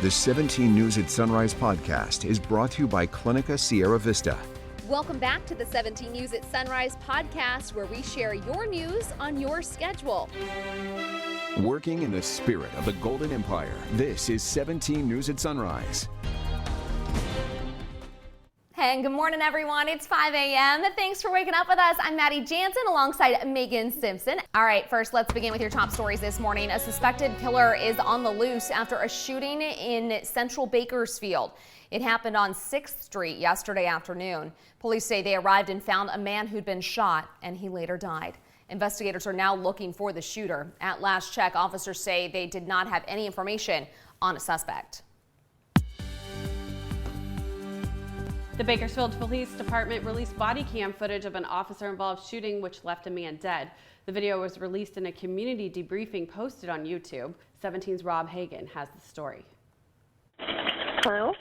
The 17 News at Sunrise podcast is brought to you by Clinica Sierra Vista. Welcome back to the 17 News at Sunrise podcast, where we share your news on your schedule. Working in the spirit of the Golden Empire, this is 17 News at Sunrise. Hey, and good morning, everyone. It's 5 a.m. Thanks for waking up with us. I'm Maddie Jansen alongside Megan Simpson. All right, first, let's begin with your top stories this morning. A suspected killer is on the loose after a shooting in Central Bakersfield. It happened on 6th Street yesterday afternoon. Police say they arrived and found a man who'd been shot, and he later died. Investigators are now looking for the shooter. At last check, officers say they did not have any information on a suspect. The Bakersfield Police Department released body cam footage of an officer-involved shooting which left a man dead. The video was released in a community debriefing posted on YouTube. 17's Rob Hagan has the story. Hello?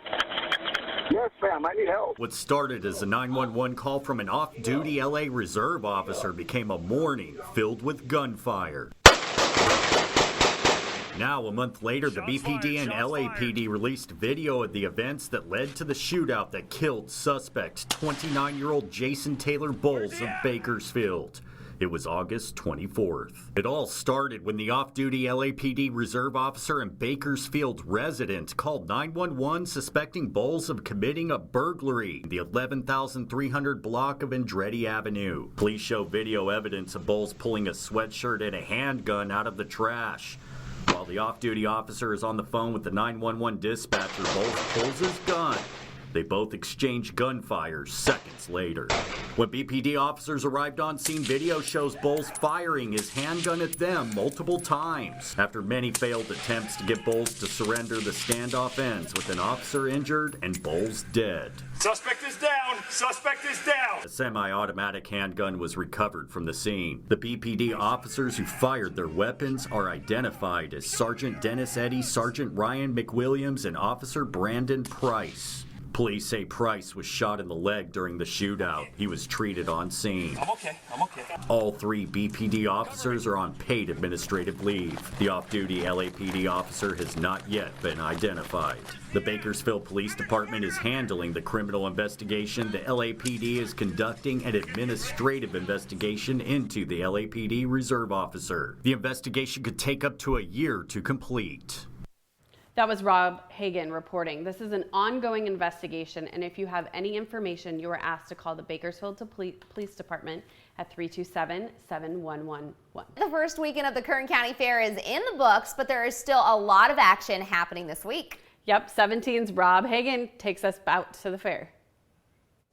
Yes, ma'am, I need help. What started as a 911 call from an off-duty LA Reserve officer became a morning filled with gunfire. Now, a month later, the BPD and LAPD released video of the events that led to the shootout that killed suspect 29-year-old Jason Taylor Bowles of Bakersfield. It was August 24th. It all started when the off-duty LAPD reserve officer and Bakersfield resident called 911 suspecting Bowles of committing a burglary in the 11,300 block of Andretti Avenue. Police show video evidence of Bowles pulling a sweatshirt and a handgun out of the trash. While the off-duty officer is on the phone with the 911 dispatcher, Bowles pulls his gun. They both exchange gunfire seconds later. When BPD officers arrived on scene, video shows Bowles firing his handgun at them multiple times. After many failed attempts to get Bowles to surrender, the standoff ends with an officer injured and Bowles dead. Suspect is down! Suspect is down! A semi-automatic handgun was recovered from the scene. The BPD officers who fired their weapons are identified as Sergeant Dennis Eddy, Sergeant Ryan McWilliams, and Officer Brandon Price. Police say Price was shot in the leg during the shootout. He was treated on scene. I'm okay. All three BPD officers are on paid administrative leave. The off-duty LAPD officer has not yet been identified. The Bakersfield Police Department is handling the criminal investigation. The LAPD is conducting an administrative investigation into the LAPD reserve officer. The investigation could take up to a year to complete. That was Rob Hagan reporting. This is an ongoing investigation, and if you have any information, you are asked to call the Bakersfield Police Department at 327-7111. The first weekend of the Kern County Fair is in the books, but there is still a lot of action happening this week. Yep, 17's Rob Hagan takes us out to the fair.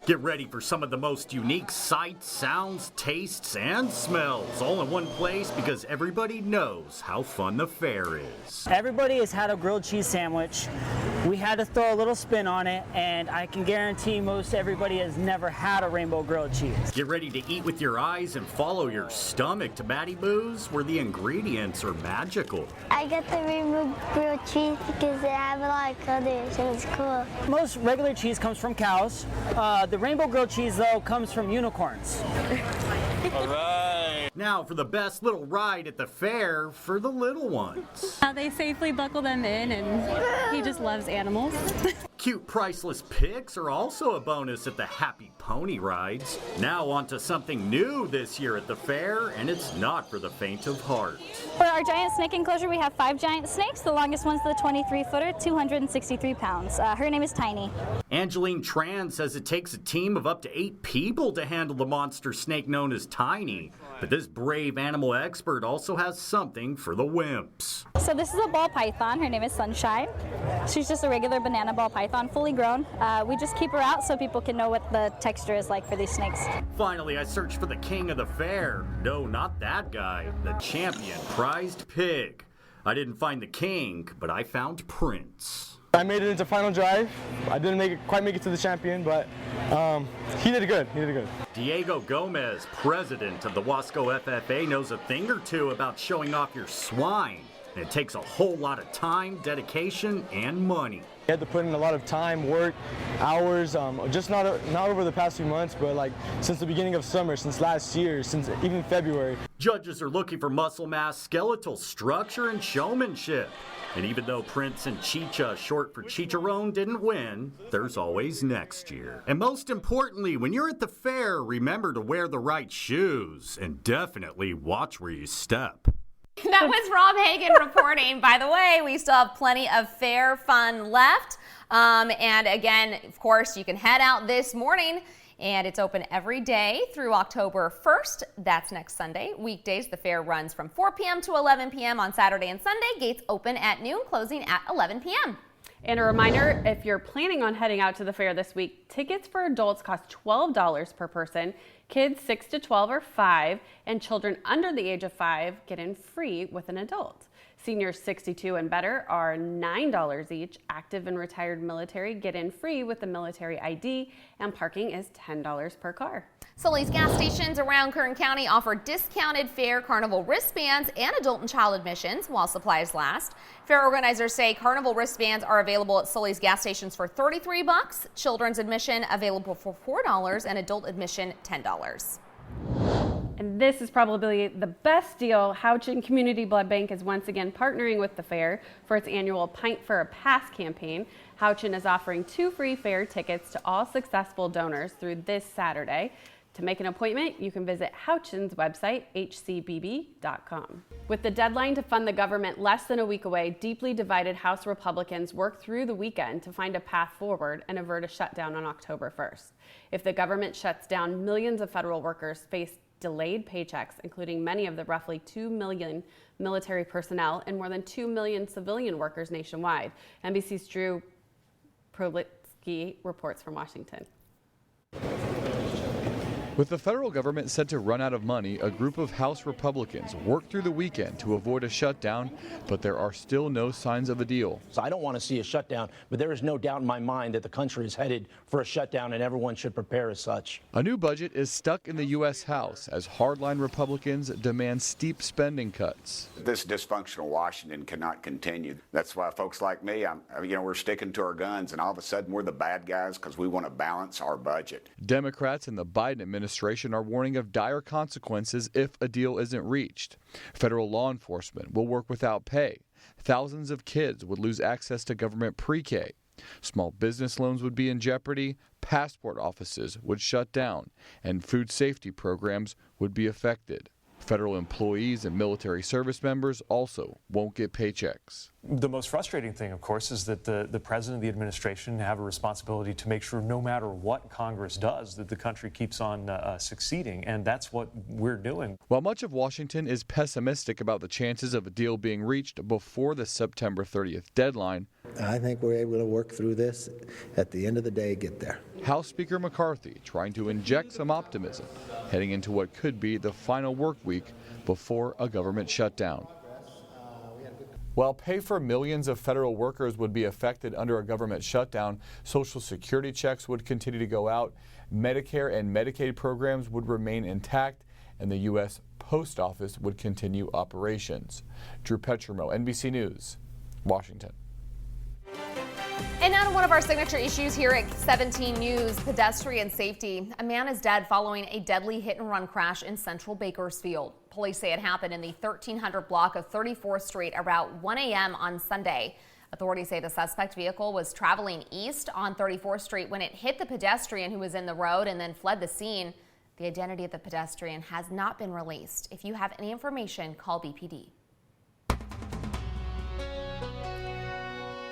Get ready for some of the most unique sights, sounds, tastes, and smells all in one place because everybody knows how fun the fair is. Everybody has had a grilled cheese sandwich. We had to throw a little spin on it, and I can guarantee most everybody has never had a rainbow grilled cheese. Get ready to eat with your eyes and follow your stomach to Matty Boo's, where the ingredients are magical. I got the rainbow grilled cheese because they have a lot of colors and it's cool. Most regular cheese comes from cows. The rainbow grilled cheese, though, comes from unicorns. All right. Now for the best little ride at the fair for the little ones. They safely buckle them in, and he just loves animals. Cute priceless pigs are also a bonus at the Happy Pony rides. Now on to something new this year at the fair, and it's not for the faint of heart. For our giant snake enclosure, we have 5 giant snakes. The longest one's the 23-footer, 263 pounds. Her name is Tiny. Angeline Tran says it takes a team of up to 8 people to handle the monster snake known as Tiny. But this brave animal expert also has something for the wimps. So this is a ball python. Her name is Sunshine. She's just a regular banana ball python, fully grown. We just keep her out so people can know what the texture is like for these snakes. Finally, I searched for the king of the fair. No, not that guy. The champion prized pig. I didn't find the king, but I found Prince. I made it into final drive. I didn't quite make it to the champion, but he did good. Diego Gomez, president of the Wasco FFA, knows a thing or two about showing off your swine. And it takes a whole lot of time, dedication, and money. You had to put in a lot of time, work, hours, just not over the past few months, but like since the beginning of summer, since last year, since even February. Judges are looking for muscle mass, skeletal structure, and showmanship. And even though Prince and Chicha, short for Chicharron, didn't win, there's always next year. And most importantly, when you're at the fair, remember to wear the right shoes and definitely watch where you step. That was Rob Hagan reporting. By the way, we still have plenty of fair fun left. And again, of course, you can head out this morning. And it's open every day through October 1st. That's next Sunday. Weekdays, the fair runs from 4 p.m. to 11 p.m. on Saturday and Sunday. Gates open at noon, closing at 11 p.m. And a reminder, if you're planning on heading out to the fair this week, tickets for adults cost $12 per person. Kids 6 to 12 are $5, and children under the age of 5 get in free with an adult. Seniors 62 and better are $9 each. Active and retired military get in free with the military ID, and parking is $10 per car. Sully's gas stations around Kern County offer discounted fair carnival wristbands and adult and child admissions while supplies last. Fair organizers say carnival wristbands are available at Sully's gas stations for $33, children's admission available for $4, and adult admission $10. And this is probably the best deal. Houchin Community Blood Bank is once again partnering with the fair for its annual Pint for a Pass campaign. Houchin is offering 2 free fair tickets to all successful donors through this Saturday. To make an appointment, you can visit Houchin's website, hcbb.com. With the deadline to fund the government less than a week away, deeply divided House Republicans worked through the weekend to find a path forward and avert a shutdown on October 1st. If the government shuts down, millions of federal workers face delayed paychecks, including many of the roughly 2 million military personnel and more than 2 million civilian workers nationwide. NBC's Drew Prolitsky reports from Washington. With the federal government set to run out of money, a group of House Republicans worked through the weekend to avoid a shutdown, but there are still no signs of a deal. So I don't want to see a shutdown, but there is no doubt in my mind that the country is headed for a shutdown and everyone should prepare as such. A new budget is stuck in the U.S. House as hardline Republicans demand steep spending cuts. This dysfunctional Washington cannot continue. That's why folks like me, we're sticking to our guns, and all of a sudden we're the bad guys because we want to balance our budget. Democrats and the Biden administration are warning of dire consequences if a deal isn't reached. Federal law enforcement will work without pay. Thousands of kids would lose access to government pre-K. Small business loans would be in jeopardy, passport offices would shut down, and food safety programs would be affected. Federal employees and military service members also won't get paychecks. The most frustrating thing, of course, is that the president and the administration have a responsibility to make sure no matter what Congress does, that the country keeps on succeeding, and that's what we're doing. While much of Washington is pessimistic about the chances of a deal being reached before the September 30th deadline, I think we're able to work through this. At the end of the day, get there. House Speaker McCarthy trying to inject some optimism heading into what could be the final work week before a government shutdown. While pay for millions of federal workers would be affected under a government shutdown, Social Security checks would continue to go out, Medicare and Medicaid programs would remain intact, and the U.S. Post Office would continue operations. Drew Petrimo, NBC News, Washington. And now to one of our signature issues here at 17 News, pedestrian safety. A man is dead following a deadly hit-and-run crash in Central Bakersfield. Police say it happened in the 1300 block of 34th Street around 1 a.m. on Sunday. Authorities say the suspect vehicle was traveling east on 34th Street when it hit the pedestrian who was in the road and then fled the scene. The identity of the pedestrian has not been released. If you have any information, call BPD.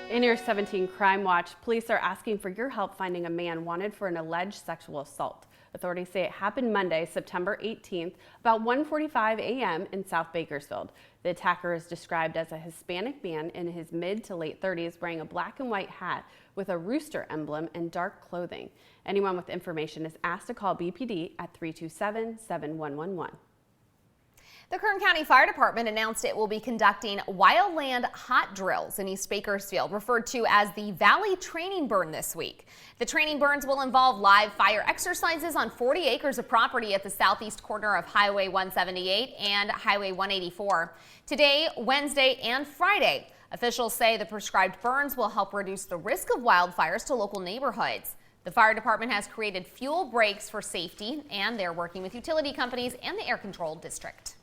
In your 17 Crime Watch, police are asking for your help finding a man wanted for an alleged sexual assault. Authorities say it happened Monday, September 18th, about 1:45 a.m. in South Bakersfield. The attacker is described as a Hispanic man in his mid to late 30s wearing a black and white hat with a rooster emblem and dark clothing. Anyone with information is asked to call BPD at 327-7111. The Kern County Fire Department announced it will be conducting wildland hot drills in East Bakersfield, referred to as the Valley Training Burn this week. The training burns will involve live fire exercises on 40 acres of property at the southeast corner of Highway 178 and Highway 184. Today, Wednesday, and Friday, officials say the prescribed burns will help reduce the risk of wildfires to local neighborhoods. The fire department has created fuel breaks for safety, and they're working with utility companies and the air control district.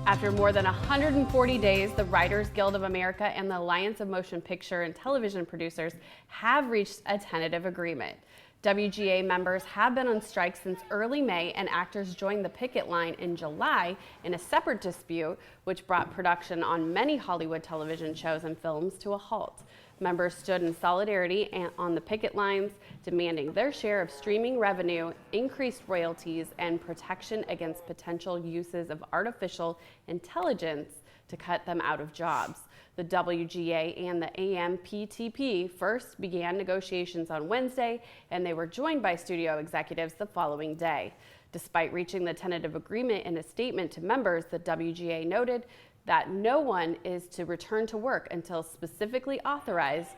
After more than 140 days, the Writers Guild of America and the Alliance of Motion Picture and Television Producers have reached a tentative agreement. WGA members have been on strike since early May, and actors joined the picket line in July in a separate dispute, which brought production on many Hollywood television shows and films to a halt. Members stood in solidarity on the picket lines, demanding their share of streaming revenue, increased royalties, and protection against potential uses of artificial intelligence to cut them out of jobs. The WGA and the AMPTP first began negotiations on Wednesday, and they were joined by studio executives the following day. Despite reaching the tentative agreement in a statement to members, the WGA noted that no one is to return to work until specifically authorized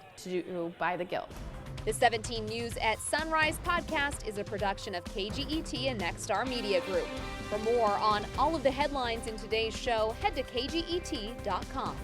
by the Guild. The 17 News at Sunrise podcast is a production of KGET and Nexstar Media Group. For more on all of the headlines in today's show, head to kget.com.